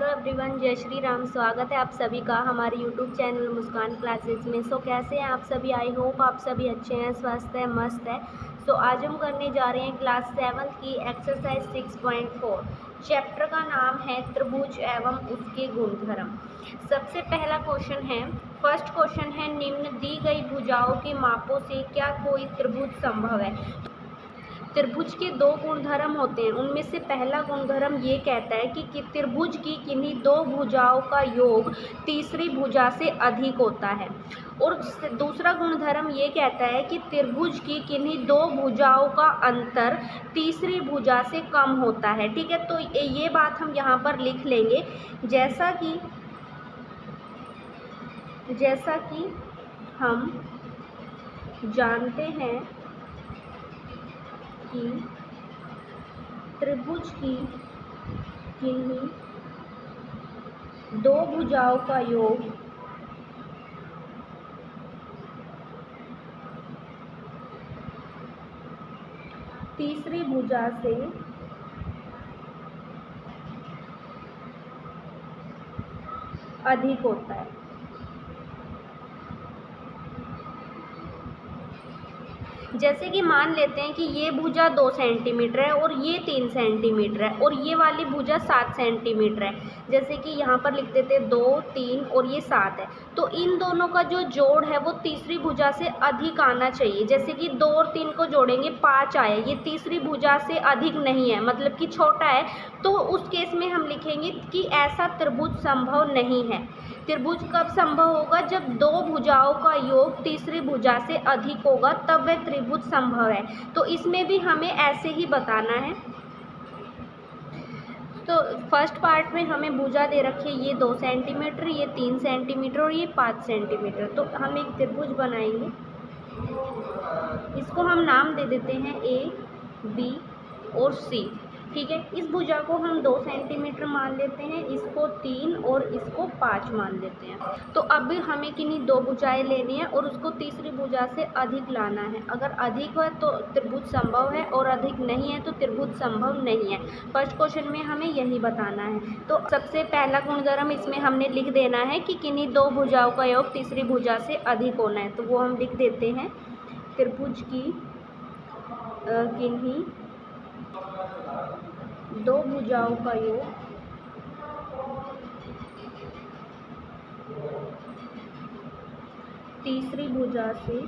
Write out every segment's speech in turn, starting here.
Hello everyone, जय श्री राम। स्वागत है आप सभी का हमारे यूट्यूब चैनल मुस्कान क्लासेस में। कैसे हैं आप सभी? आई होप आप सभी अच्छे हैं, स्वस्थ हैं, मस्त है। आज हम करने जा रहे हैं क्लास 7 की एक्सरसाइज 6.4। चैप्टर का नाम है त्रिभुज एवं उसके गुणधर्म। सबसे पहला क्वेश्चन है, फर्स्ट क्वेश्चन है, निम्न दी गई भुजाओं के मापों से क्या कोई त्रिभुज संभव है? त्रिभुज के दो गुणधर्म होते हैं, उनमें से पहला गुणधर्म ये कहता है कि त्रिभुज की किन्हीं दो भुजाओं का योग तीसरी भुजा से अधिक होता है, और दूसरा गुणधर्म ये कहता है कि त्रिभुज की किन्हीं दो भुजाओं का अंतर तीसरी भुजा से कम होता है। ठीक है, तो ये बात हम यहाँ पर लिख लेंगे। जैसा कि हम जानते हैं कि त्रिभुज की किन्हीं दो भुजाओं का योग तीसरी भुजा से अधिक होता है। जैसे कि मान लेते हैं कि ये भुजा 2 सेंटीमीटर है और ये 3 सेंटीमीटर है, और ये वाली भुजा 7 सेंटीमीटर है। जैसे कि यहाँ पर लिख देते 2, 3 और ये 7 है, तो इन दोनों का जो जोड़ है वो तीसरी भुजा से अधिक आना चाहिए। जैसे कि 2 और 3 को जोड़ेंगे 5 आया, ये तीसरी भुजा से अधिक नहीं है, मतलब कि छोटा है। तो उस केस में हम लिखेंगे कि ऐसा त्रिभुज संभव नहीं है। त्रिभुज कब संभव होगा? जब दो भुजाओं का योग तीसरी भुजा से अधिक होगा, तब वह त्रिभुज संभव है। तो इसमें भी हमें ऐसे ही बताना है। तो फर्स्ट पार्ट में हमें भुजा दे रखी है, ये 2 सेंटीमीटर, ये 3 सेंटीमीटर और ये 5 सेंटीमीटर। तो हम एक त्रिभुज बनाएंगे, इसको हम नाम दे देते हैं A, B और C। ठीक है, इस भुजा को हम 2 सेंटीमीटर मान लेते हैं, इसको 3 और इसको 5 मान लेते हैं। तो अब हमें किन्हीं दो भुजाएं लेनी है और उसको तीसरी भुजा से अधिक लाना है। अगर अधिक है तो त्रिभुज संभव है, और अधिक नहीं है तो त्रिभुज संभव नहीं है। फर्स्ट क्वेश्चन में हमें यही बताना है। तो सबसे पहला गुणधर्म इसमें हमने लिख देना है कि किन्हीं दो भुजाओं का योग तीसरी भुजा से अधिक होना है। तो वो हम लिख देते हैं, त्रिभुज की किन्हीं दो भुजाओं का योग तीसरी भुजा से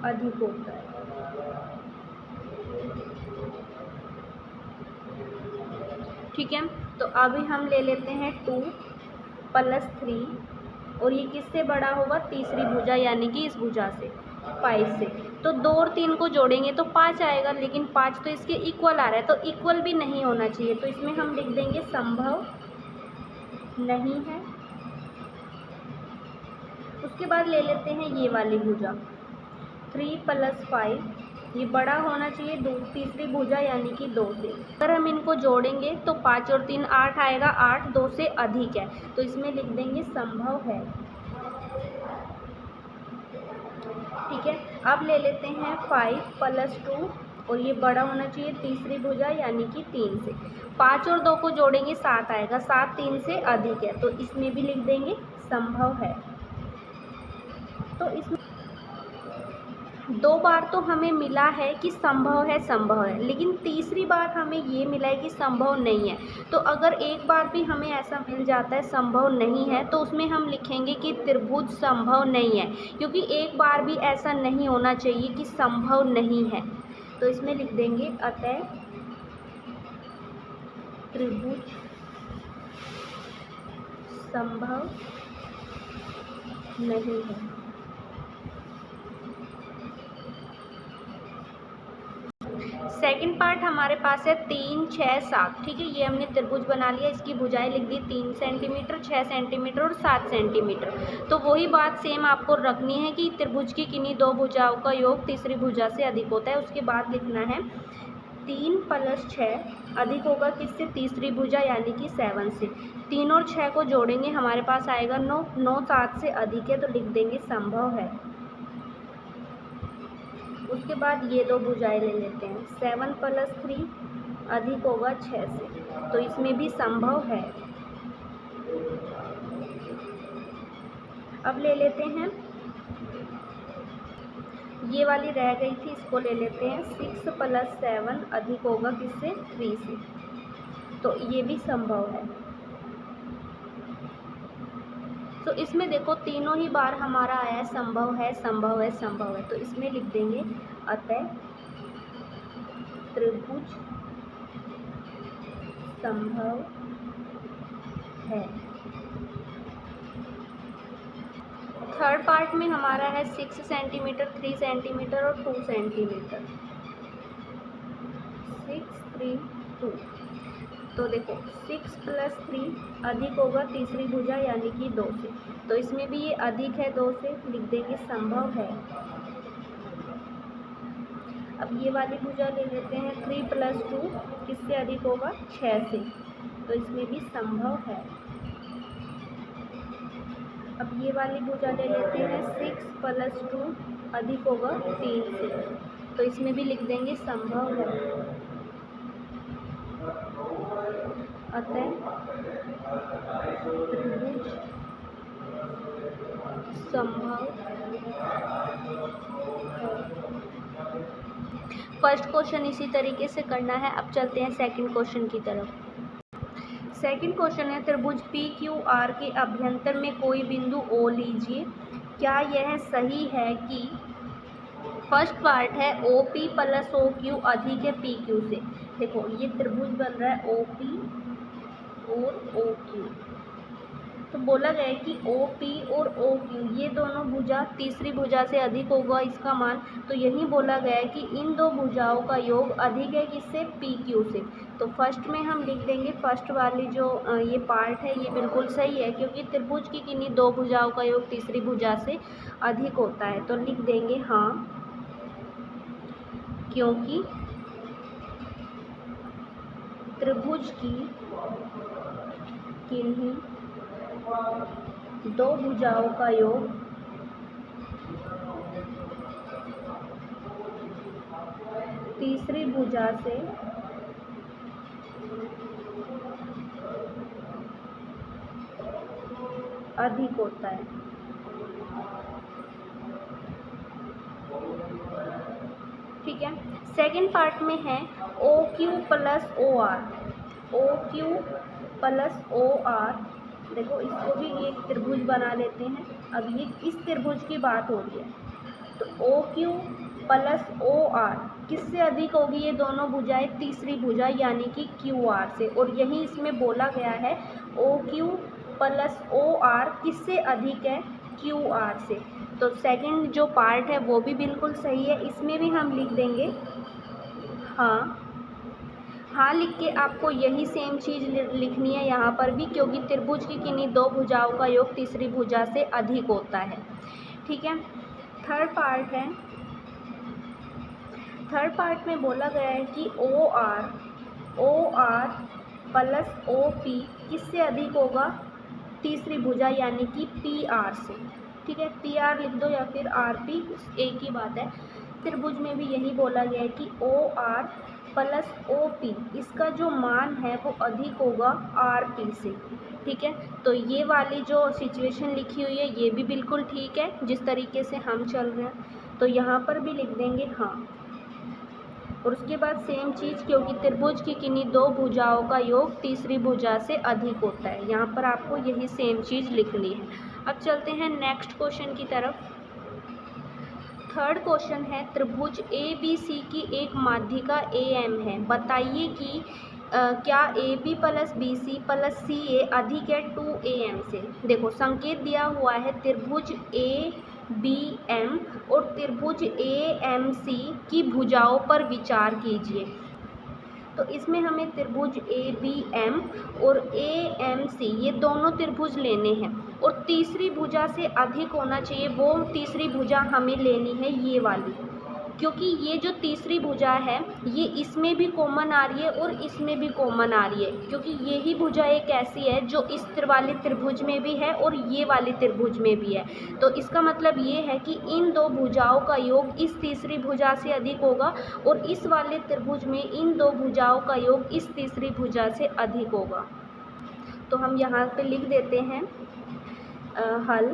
अधिक होता है। ठीक है, तो अभी हम ले लेते हैं 2 + 3, और ये किससे बड़ा होगा? तीसरी भुजा यानी कि इस भुजा से, 5 से। तो 2 और 3 को जोड़ेंगे तो 5 आएगा, लेकिन 5 तो इसके इक्वल आ रहा है, तो इक्वल भी नहीं होना चाहिए। तो इसमें हम लिख देंगे संभव नहीं है। उसके बाद ले लेते हैं ये वाली भुजा 3 + 5, ये बड़ा होना चाहिए तीसरी भुजा यानी कि 2 से। अगर हम इनको जोड़ेंगे तो 5 और 3 8 आएगा, 8 2 से अधिक है, तो इसमें लिख देंगे संभव है। ठीक है, अब ले लेते हैं 5 + 2, और ये बड़ा होना चाहिए तीसरी भुजा यानी कि 3 से। 5 और 2 को जोड़ेंगे 7 आएगा, 7 3 से अधिक है, तो इसमें भी लिख देंगे संभव है। तो इसमें 2 बार तो हमें मिला है कि संभव है, लेकिन तीसरी बार हमें ये मिला है कि संभव नहीं है। तो अगर एक बार भी हमें ऐसा मिल जाता है संभव नहीं है, तो उसमें हम लिखेंगे कि त्रिभुज संभव नहीं है, क्योंकि एक बार भी ऐसा नहीं होना चाहिए कि संभव नहीं है। तो इसमें लिख देंगे अतः त्रिभुज संभव नहीं है। सेकंड पार्ट हमारे पास है 3, 6, 7। ठीक है, ये हमने त्रिभुज बना लिया, इसकी भुजाएं लिख दी 3 सेंटीमीटर, 6 सेंटीमीटर और 7 सेंटीमीटर। तो वही बात सेम आपको रखनी है कि त्रिभुज की किन्हीं दो भुजाओं का योग तीसरी भुजा से अधिक होता है। उसके बाद लिखना है 3 + 6 अधिक होगा किससे? तीसरी भुजा यानी कि 7 से। 3 और 6 को जोड़ेंगे, हमारे पास आएगा 9, 9 7 से अधिक है, तो लिख देंगे संभव है। उसके बाद ये दो भुजाएं ले लेते हैं, 7 + 3 अधिक होगा 6 से, तो इसमें भी संभव है। अब ले लेते हैं, ये वाली रह गई थी, इसको ले लेते हैं, 6 + 7 अधिक होगा किससे, 3 से, तो ये भी संभव है। तो इसमें देखो तीनों ही बार हमारा आया है संभव है, संभव है, संभव है, तो इसमें लिख देंगे अतः त्रिभुज संभव है। थर्ड पार्ट में हमारा है 6 सेंटीमीटर, 3 सेंटीमीटर और 2 सेंटीमीटर, 6, 3, 2। तो देखो 6 + 3 अधिक होगा तीसरी भुजा यानी कि 2 से, तो इसमें भी ये अधिक है 2 से, लिख देंगे संभव है। अब ये वाली भुजा ले लेते हैं, 3 + 2 किससे अधिक होगा, 6 से, तो इसमें भी संभव है। अब ये वाली भुजा ले लेते हैं, 6 + 2 अधिक होगा 3 से, तो इसमें भी लिख देंगे संभव है। अतः त्रिभुज संभव है। फर्स्ट क्वेश्चन इसी तरीके से करना है। अब चलते हैं सेकंड क्वेश्चन की तरफ। सेकंड क्वेश्चन है, त्रिभुज PQR के अभ्यंतर में कोई बिंदु O लीजिए, क्या यह सही है कि, फर्स्ट पार्ट है OP + OQ अधिक है PQ से। देखो ये त्रिभुज बन रहा है OP और OQ, तो बोला गया है कि OP और OQ ये दोनों भुजा तीसरी भुजा से अधिक होगा इसका मान, तो यही बोला गया है कि इन दो भुजाओं का योग अधिक है किससे, PQ से। तो फर्स्ट में हम लिख देंगे, फर्स्ट वाली जो ये पार्ट है ये बिल्कुल सही है, क्योंकि त्रिभुज की किन्हीं दो भुजाओं का योग तीसरी भुजा से अधिक होता है, तो लिख देंगे हाँ, क्योंकि त्रिभुज की किन्हीं दो भुजाओं का योग तीसरी भुजा से अधिक होता है। ठीक है, सेकंड पार्ट में है OQ + OR, OQ + OR। देखो इसको भी एक त्रिभुज बना लेते हैं। अब ये इस त्रिभुज की बात हो रही है, तो OQ + OR किससे अधिक होगी, ये दोनों भुजाएं तीसरी भुजा यानी कि QR से, और यही इसमें बोला गया है OQ + OR किससे अधिक है, QR से। तो सेकंड जो पार्ट है वो भी बिल्कुल सही है, इसमें भी हम लिख देंगे हाँ। हाँ लिख के आपको यही सेम चीज़ लिखनी है यहाँ पर भी, क्योंकि त्रिभुज की किन्हीं दो भुजाओं का योग तीसरी भुजा से अधिक होता है। ठीक है, थर्ड पार्ट है, थर्ड पार्ट में बोला गया है कि OR + OP किससे अधिक होगा, तीसरी भुजा यानी कि PR से। ठीक है, PR लिख दो या फिर RP, एक ही बात है। त्रिभुज में भी यही बोला गया है कि OR + OP इसका जो मान है वो अधिक होगा RP से। ठीक है, तो ये वाली जो सिचुएशन लिखी हुई है ये भी बिल्कुल ठीक है जिस तरीके से हम चल रहे हैं, तो यहाँ पर भी लिख देंगे हाँ। और उसके बाद सेम चीज़, क्योंकि त्रिभुज की किन्हीं दो भुजाओं का योग तीसरी भुजा से अधिक होता है, यहाँ पर आपको यही सेम चीज़ लिखनी है। अब चलते हैं नेक्स्ट क्वेश्चन की तरफ। थर्ड क्वेश्चन है, त्रिभुज ABC की एक माध्यिका AM है, बताइए कि क्या AB + BC + CA अधिक है 2AM से। देखो संकेत दिया हुआ है त्रिभुज ABM और त्रिभुज AMC की भुजाओं पर विचार कीजिए। तो इसमें हमें त्रिभुज ABM और AMC ये दोनों त्रिभुज लेने हैं, और तीसरी भुजा से अधिक होना चाहिए, वो तीसरी भुजा हमें लेनी है ये वाली। क्योंकि ये जो तीसरी भुजा है ये इसमें भी कॉमन आ रही है और इसमें भी कॉमन आ रही है, क्योंकि यही भुजा एक ऐसी है जो इस वाली त्रिभुज में भी है और ये वाली त्रिभुज में भी है। तो इसका मतलब ये है कि इन दो भुजाओं का योग इस तीसरी भुजा से अधिक होगा और इस वाले त्रिभुज में इन दो भुजाओं का योग इस तीसरी भुजा से अधिक होगा। तो हम यहाँ पे लिख देते हैं हल।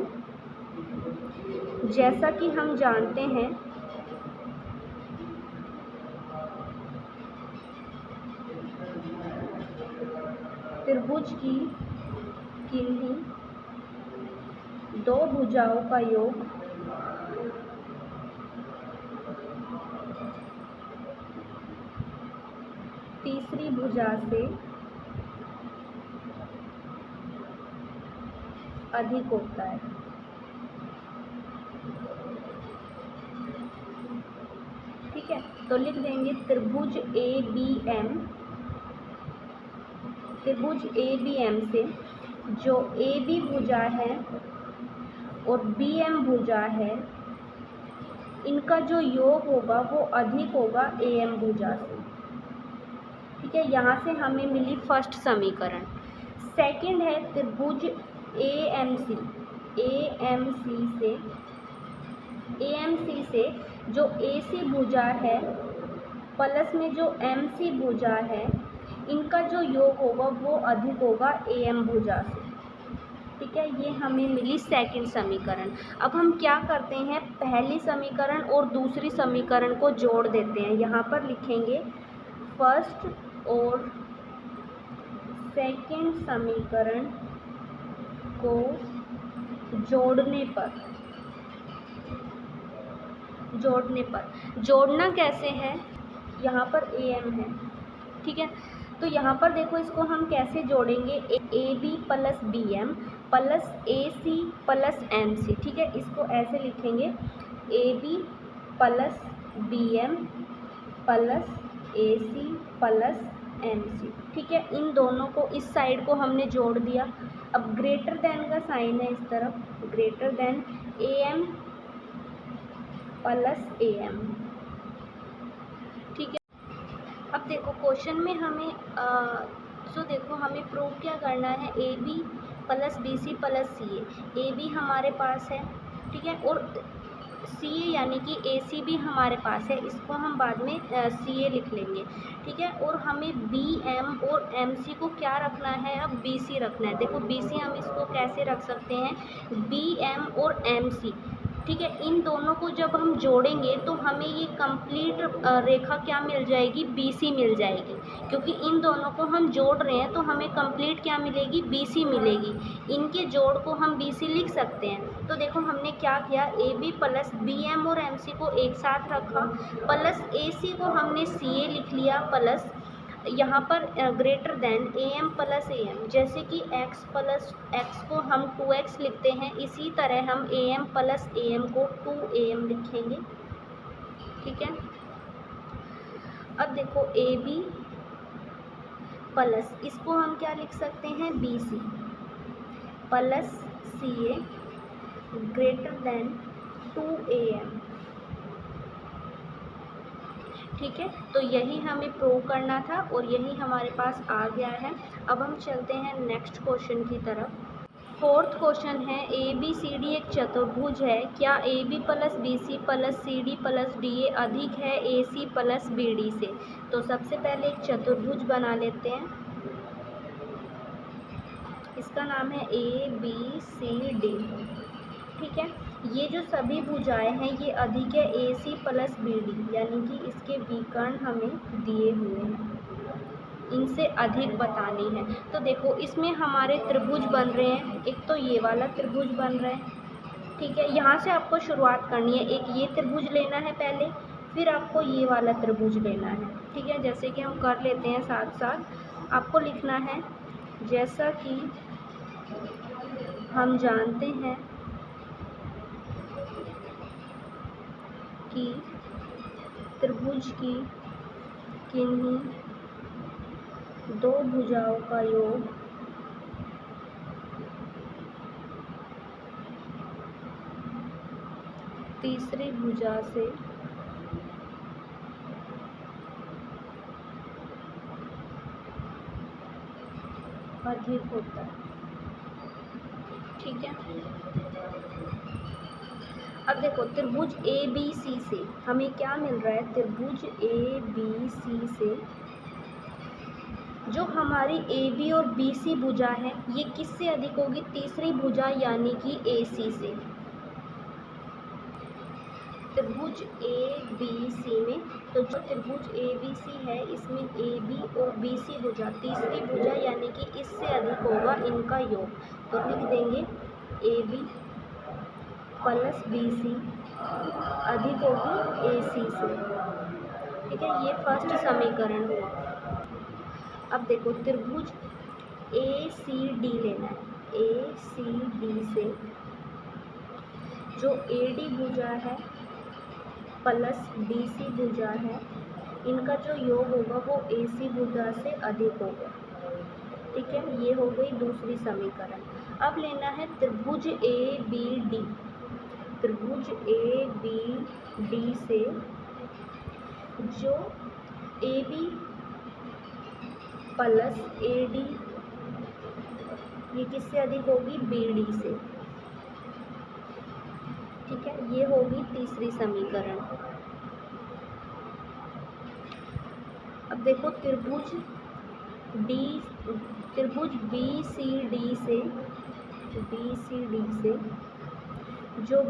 जैसा कि हम जानते हैं त्रिभुज की किन्हीं दो भुजाओं का योग तीसरी भुजा से अधिक होता है। ठीक है, तो लिख देंगे त्रिभुज ABM से जो AB भुजा है और BM भुजा है, इनका जो योग होगा वो अधिक होगा AM भुजा से। ठीक है, यहाँ से हमें मिली फर्स्ट समीकरण। सेकंड है त्रिभुज AMC से जो AC भुजा है प्लस में जो MC भुजा है, इनका जो योग होगा वो अधिक होगा AM भुजा से। ठीक है, ये हमें मिली सेकंड समीकरण। अब हम क्या करते हैं, पहली समीकरण और दूसरी समीकरण को जोड़ देते हैं। यहाँ पर लिखेंगे फर्स्ट और सेकंड समीकरण को जोड़ना कैसे है, यहाँ पर AM है। ठीक है, तो यहाँ पर देखो इसको हम कैसे जोड़ेंगे, AB plus BM plus AC plus MC। ठीक है, इसको ऐसे लिखेंगे AB plus BM plus AC plus MC। ठीक है, इन दोनों को इस साइड को हमने जोड़ दिया। अब ग्रेटर देन का साइन है इस तरफ, greater than AM plus AM। ठीक है, अब देखो क्वेश्चन में हमें देखो हमें प्रूव क्या करना है, AB plus BC plus CA। AB हमारे पास है, ठीक है, और CA यानी कि AC भी हमारे पास है, इसको हम बाद में CA लिख लेंगे। ठीक है, और हमें BM और MC को क्या रखना है, अब BC रखना है। देखो BC हम इसको कैसे रख सकते हैं, BM और MC। ठीक है, इन दोनों को जब हम जोड़ेंगे तो हमें ये कंप्लीट रेखा क्या मिल जाएगी, BC मिल जाएगी, क्योंकि इन दोनों को हम जोड़ रहे हैं तो हमें कंप्लीट क्या मिलेगी, BC मिलेगी। इनके जोड़ को हम BC लिख सकते हैं। तो देखो हमने क्या किया, AB प्लस BM और MC को एक साथ रखा, प्लस AC को हमने CA लिख लिया, प्लस यहाँ पर greater than AM plus AM। जैसे कि x प्लस x को हम 2x लिखते हैं, इसी तरह हम AM प्लस AM को 2AM लिखेंगे। ठीक है, अब देखो AB प्लस इसको हम क्या लिख सकते हैं, BC plus CA greater than 2AM। ठीक है, तो यही हमें प्रूव करना था और यही हमारे पास आ गया है। अब हम चलते हैं नेक्स्ट क्वेश्चन की तरफ। फोर्थ क्वेश्चन है, ABCD एक चतुर्भुज है, क्या AB plus BC plus CD plus DA अधिक है AC प्लस BD से। तो सबसे पहले एक चतुर्भुज बना लेते हैं, इसका नाम है ABCD। ठीक है, ये जो सभी भुजाएं हैं ये अधिक है AC प्लस BD, यानी कि इसके विकर्ण हमें दिए हुए हैं, इनसे अधिक बतानी है। तो देखो इसमें हमारे त्रिभुज बन रहे हैं, एक तो ये वाला त्रिभुज बन रहा है। ठीक है, यहाँ से आपको शुरुआत करनी है, एक ये त्रिभुज लेना है पहले, फिर आपको ये वाला त्रिभुज लेना है। ठीक है, जैसे कि हम कर लेते हैं साथ साथ। आपको लिखना है, जैसा कि हम जानते हैं कि त्रिभुज की किन्हीं दो भुजाओं का योग तीसरी भुजा से अधिक होता है। ठीक है, अब देखो त्रिभुज ए बी सी से हमें क्या मिल रहा है। त्रिभुज ए बी सी से जो हमारी ए बी और बी सी भुजा है ये किससे अधिक होगी, तीसरी भुजा यानी कि ए सी से। त्रिभुज ए बी सी में तो जो त्रिभुज ए बी सी है इसमें ए बी और बी सी भुजा तीसरी भुजा यानी कि इससे अधिक होगा इनका योग। तो लिख देंगे A B plus B C अधिक होगी ए सी से। ठीक है, ये फर्स्ट समीकरण हुआ। अब देखो त्रिभुज ए सी डी लेना है। ए सी डी से जो ए डी भुजा है प्लस डी सी भुजा है इनका जो योग होगा वो ए सी भुजा से अधिक होगा। ठीक है, ये हो गई दूसरी समीकरण। अब लेना है त्रिभुज ए बी डी। त्रिभुज ए बी डी से जो A B plus A D ये किससे अधिक होगी, बी डी से। ठीक है, ये होगी तीसरी समीकरण। अब देखो त्रिभुज बी सी डी से जो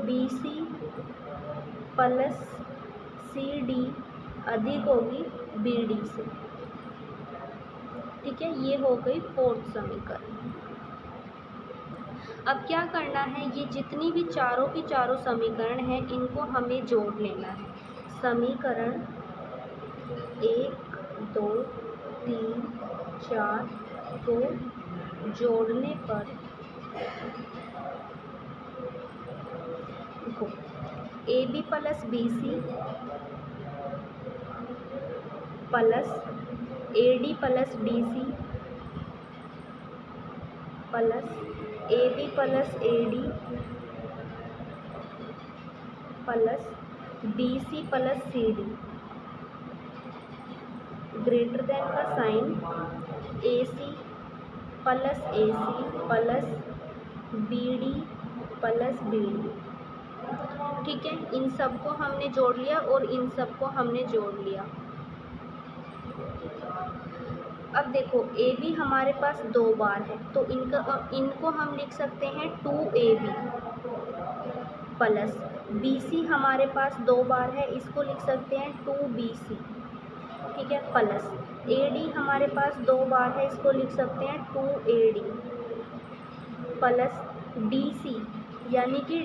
B C plus C D अधिक होगी बी डी से। ठीक है, ये हो गई फोर्थ समीकरण। अब क्या करना है, ये जितनी भी चारों की चारों समीकरण हैं इनको हमें जोड़ लेना है। समीकरण 1 2 3 4 को जोड़ने पर देखो A B plus B C plus A D plus D C plus A B plus A D plus B C plus C D greater than का sign A C plus A C plus B D plus B D. ठीक है, इन सब को हमने जोड़ लिया और इन सब को हमने जोड़ लिया। अब देखो ए बी हमारे पास 2 बार है तो इनको हम लिख सकते हैं 2ab प्लस बी सी हमारे पास 2 बार है इसको लिख सकते हैं 2bc। ठीक है, प्लस ए डी हमारे पास 2 बार है इसको लिख सकते हैं 2ad प्लस डी सी यानी कि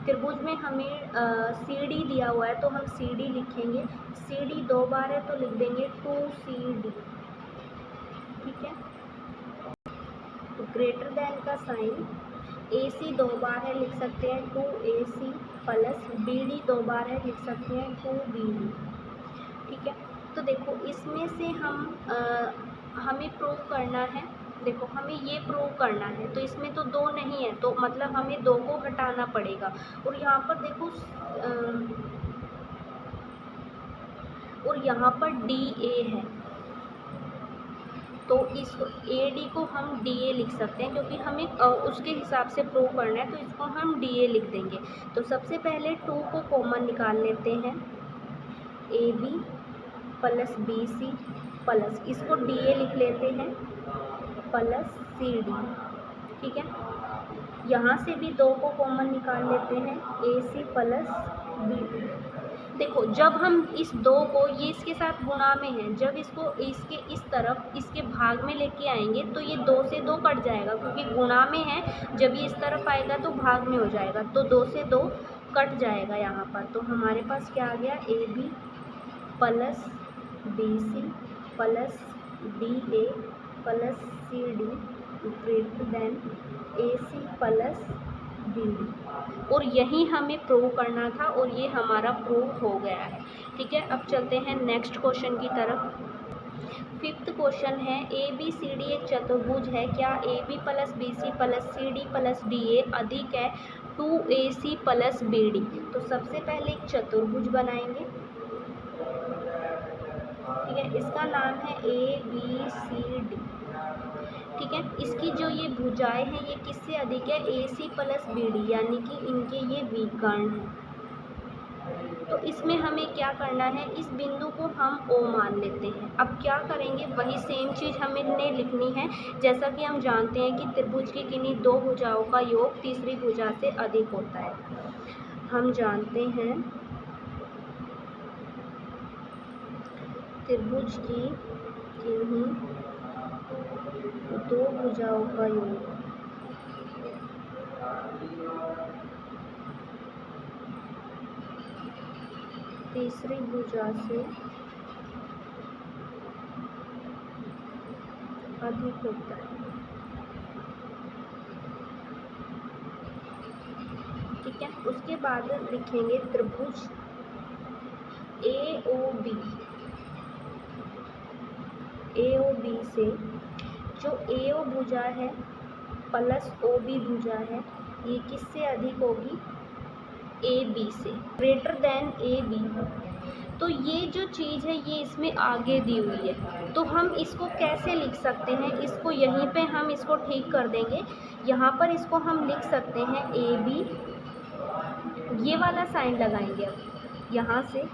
त्रिभुज में हमें सी डी दिया हुआ है तो हम सी डी लिखेंगे। सी डी 2 बार है तो लिख देंगे 2cd। ठीक है, ग्रेटर देन का साइन ए सी 2 बार है लिख सकते हैं 2ac प्लस बी डी 2 बार है लिख सकते हैं 2bd। ठीक है, तो देखो इसमें से हमें प्रूव करना है। देखो हमें ये प्रूव करना है तो इसमें तो 2 नहीं है तो मतलब हमें 2 को हटाना पड़ेगा। और यहाँ पर देखो और यहाँ पर डी ए है तो इस ए डी को हम डी ए लिख सकते हैं क्योंकि हमें उसके हिसाब से प्रूव करना है तो इसको हम डी ए लिख देंगे। तो सबसे पहले 2 को कॉमन निकाल लेते हैं। A B plus B C plus इसको डी ए लिख लेते हैं प्लस सी डी। ठीक है, यहाँ से भी 2 को कॉमन निकाल लेते हैं ए सी प्लस बी। देखो जब हम इस 2 को ये इसके साथ गुणा में है जब इसको इसके इस तरफ इसके भाग में लेके आएंगे तो ये 2 से 2 कट जाएगा क्योंकि गुणा में है। जब ये इस तरफ आएगा तो भाग में हो जाएगा तो 2 से 2 कट जाएगा यहाँ पर। तो हमारे पास क्या आ गया, A B plus B C plus D A plus C D greater than A C plus B D. और यही हमें प्रूव करना था और ये हमारा प्रूव हो गया है। ठीक है, अब चलते हैं नेक्स्ट क्वेश्चन की तरफ। 5th क्वेश्चन है ए बी सी डी एक चतुर्भुज है, क्या A B plus B C plus C D plus D A अधिक है 2ac प्लस बी डी। तो सबसे पहले एक चतुर्भुज बनाएंगे। ठीक है, इसका नाम है ए बी सी डी। ठीक है। इसकी जो ये भुजाएं हैं ये किससे अधिक है, ए सी प्लस बी डी, यानी कि इनके ये विकर्ण हैं। तो इसमें हमें क्या करना है, इस बिंदु को हम ओ मान लेते हैं। अब क्या करेंगे, वही सेम चीज़ हमें लिखनी है। जैसा कि हम जानते हैं कि त्रिभुज की किन्हीं दो भुजाओं का योग तीसरी भुजा से अधिक होता है। हम जानते हैं त्रिभुज की किन्हीं दो भुजाओं का योग तीसरी भुजा से अधिक होता है। ठीक है। उसके बाद लिखेंगे त्रिभुज ए ओ बी से जो ए ओ भुजा है प्लस ओ बी भुजा है ये किससे अधिक होगी, ए बी से, ग्रेटर देन ए बी। तो ये जो चीज़ है ये इसमें आगे दी हुई है, तो हम इसको कैसे लिख सकते हैं, इसको यहीं पे हम इसको ठीक कर देंगे। यहाँ पर इसको हम लिख सकते हैं ए बी, ये वाला साइन लगाएंगे अब यहाँ से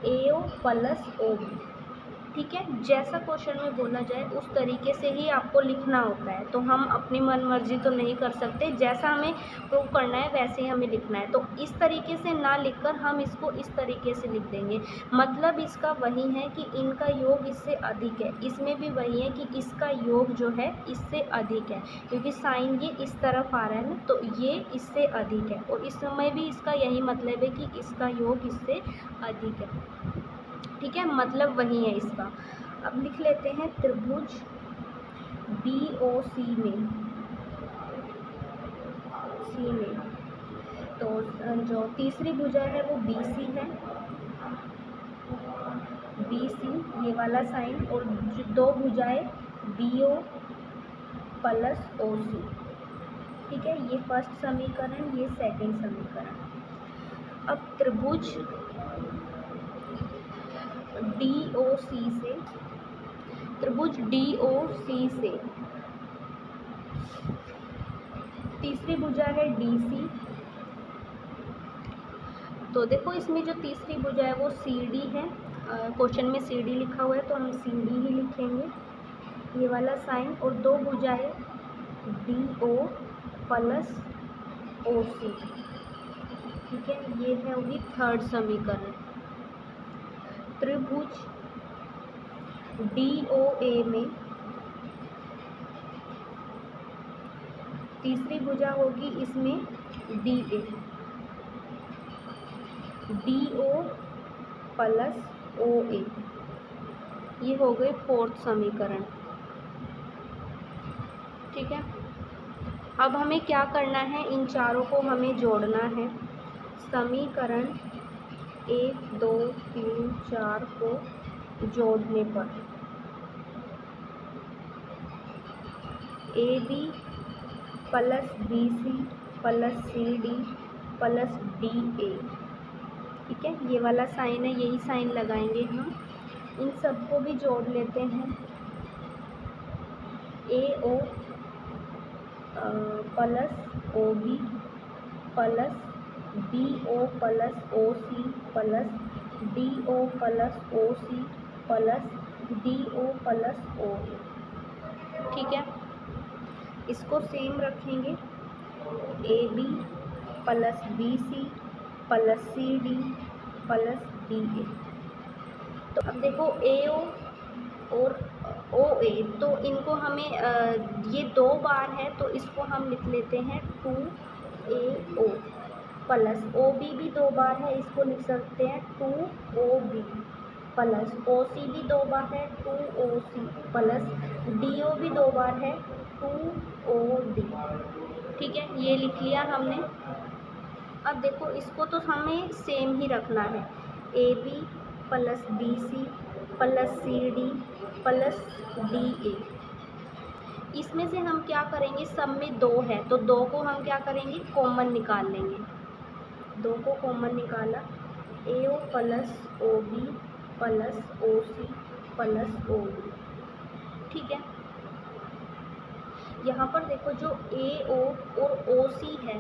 ए ओ प्लस ओ बी। ठीक है। जैसा क्वेश्चन में बोला जाए उस तरीके से ही आपको लिखना होता है, तो हम अपनी मन मर्जी तो नहीं कर सकते, जैसा हमें प्रूव करना है वैसे ही हमें लिखना है। तो इस तरीके से ना लिखकर हम इसको इस तरीके से लिख देंगे। मतलब इसका वही है कि इनका योग इससे अधिक है, इसमें भी वही है कि इसका योग जो है इससे अधिक है, क्योंकि साइन ये इस तरफ आ रहा है ना, तो ये इससे अधिक है। और इस समय भी इसका यही मतलब है कि इसका योग इससे अधिक है। ठीक है, मतलब वही है इसका। अब लिख लेते हैं त्रिभुज बी ओ सी में, तो जो तीसरी भुजा है वो बी सी है, बी सी ये वाला साइन, और जो दो भुजाएं बी ओ प्लस ओ सी। ठीक है, ये फर्स्ट समीकरण, ये सेकंड समीकरण। अब त्रिभुज डी ओ सी से, त्रिभुज डी ओ सी से तीसरी भुजा है डी सी। तो देखो इसमें जो तीसरी भुजा है वो सी डी है, क्वेश्चन में सी डी लिखा हुआ है तो हम सी डी ही लिखेंगे, ये वाला साइन, और दो भुजाएं डी ओ प्लस ओ सी। ठीक है, ये है होगी थर्ड समीकरण। त्रिभुज डी ओ ए में तीसरी भुजा होगी इसमें D A, D O plus O A, ये हो गए फोर्थ समीकरण। ठीक है, अब हमें क्या करना है, इन चारों को हमें जोड़ना है। समीकरण 1 2 3 4 को जोड़ने पर A B plus B C plus C D plus D A. ठीक है, ये वाला साइन है, यही साइन लगाएंगे हम। इन सबको भी जोड़ लेते हैं। A O plus O B plus B O plus O C plus D O plus O C plus D O plus O A. ठीक है, इसको सेम रखेंगे, A B plus B C plus C D plus D A. तो अब देखो ए ओ और ओ ए, तो इनको हमें ये दो बार है तो इसको हम लिख लेते हैं 2 ए ओ प्लस ओ बी भी दो बार है, इसको लिख सकते हैं 2 ओ बी प्लस ओ सी भी दो बार है 2 ओ सी प्लस डी ओ भी दो बार है 2 ओ डी। ठीक है, ये लिख लिया हमने। अब देखो इसको तो हमें सेम ही रखना है, A B plus B C plus C D plus D A. इसमें से हम क्या करेंगे, सब में दो है तो दो को हम क्या करेंगे, कॉमन निकाल लेंगे। दो को कॉमन निकाला, A O plus O B plus O C plus O D. ठीक है, यहाँ पर देखो जो AO और OC है,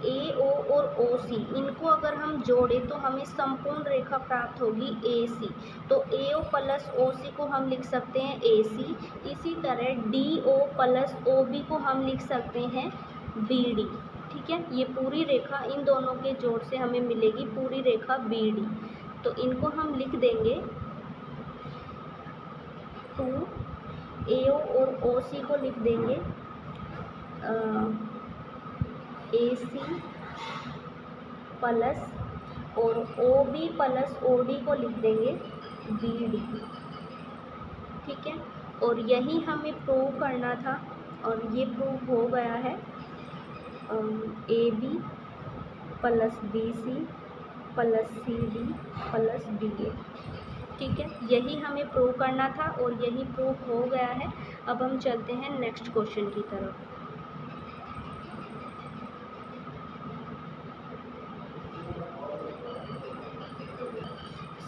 AO और OC इनको अगर हम जोड़ें तो हमें संपूर्ण रेखा प्राप्त होगी AC। तो AO प्लस OC को हम लिख सकते हैं AC। इसी तरह DO प्लस OB को हम लिख सकते हैं BD। ठीक है, ये पूरी रेखा इन दोनों के जोड़ से हमें मिलेगी पूरी रेखा BD। तो इनको हम लिख देंगे 2 AO और OC को लिख देंगे AC प्लस और OB प्लस OD को लिख देंगे BD। ठीक है, और यही हमें प्रूव करना था और ये प्रूव हो गया है। AB plus BC plus CD plus DA। ठीक है, यही हमें प्रूव करना था और यही प्रूव हो गया है। अब हम चलते हैं नेक्स्ट क्वेश्चन की तरफ।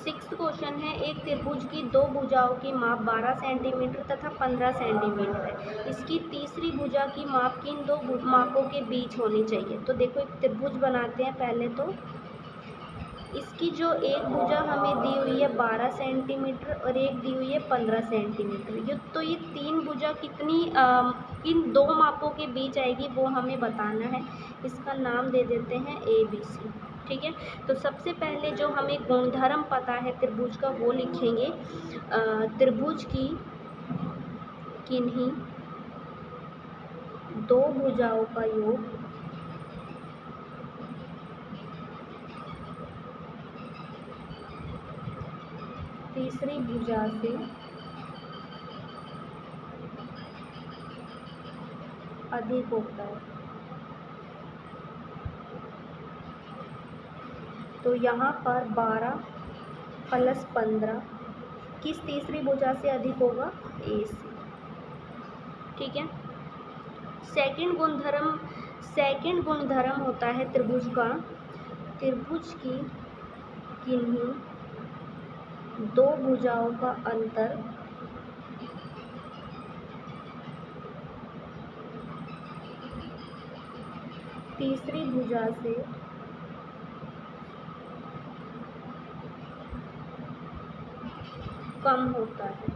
सिक्स्थ क्वेश्चन है, एक त्रिभुज की दो भुजाओं की माप 12 सेंटीमीटर तथा 15 सेंटीमीटर है। इसकी तीसरी भुजा की माप किन दो मापों के बीच होनी चाहिए। तो देखो एक त्रिभुज बनाते हैं पहले। तो इसकी जो एक भुजा हमें दी हुई है 12 सेंटीमीटर और एक दी हुई है 15 सेंटीमीटर। ये तीन भुजा किन दो मापों के बीच आएगी वो हमें बताना है। इसका नाम दे देते हैं ABC। ठीक है, तो सबसे पहले जो हमें गुणधर्म पता है त्रिभुज का वो लिखेंगे। त्रिभुज की किन्हीं दो भुजाओं का योग तीसरी भुजा से अधिक होता है। तो यहाँ पर 12 प्लस 15 किस तीसरी भुजा से अधिक होगा, AC। ठीक है, सेकंड गुणधर्म होता है त्रिभुज का। त्रिभुज की किन्हीं दो भुजाओं का अंतर तीसरी भुजा से कम होता है।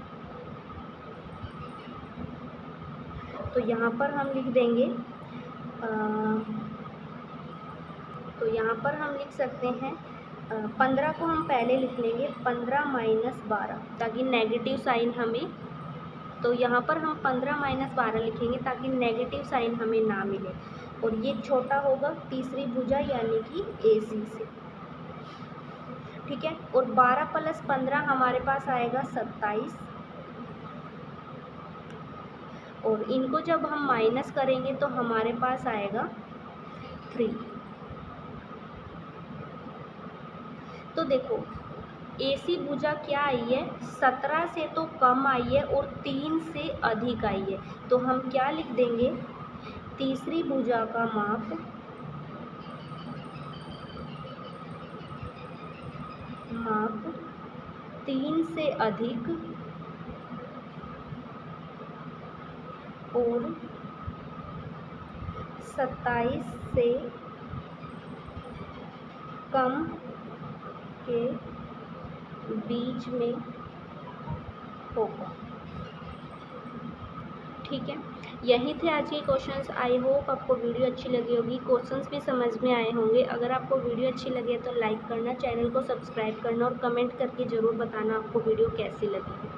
तो यहाँ पर हम लिख देंगे लिख सकते हैं 15 को हम पहले लिख लेंगे 15 माइनस 12 ताकि नेगेटिव साइन हमें। तो यहाँ पर हम 15 माइनस 12 लिखेंगे ताकि नेगेटिव साइन हमें ना मिले और ये छोटा होगा तीसरी भुजा यानी कि AC से। ठीक है, और 12 प्लस 15 हमारे पास आएगा 27 और इनको जब हम माइनस करेंगे तो हमारे पास आएगा 3। तो देखो AC भुजा क्या आई है, 17 से तो कम आई है और 3 से अधिक आई है। तो हम क्या लिख देंगे, तीसरी भुजा का माप माप 3 से अधिक और 27 से कम के बीच में होगा। ठीक है, यही थे आज के क्वेश्चंस। आई होप आपको वीडियो अच्छी लगी होगी, क्वेश्चंस भी समझ में आए होंगे। अगर आपको वीडियो अच्छी लगे तो लाइक करना, चैनल को सब्सक्राइब करना और कमेंट करके ज़रूर बताना आपको वीडियो कैसी लगी।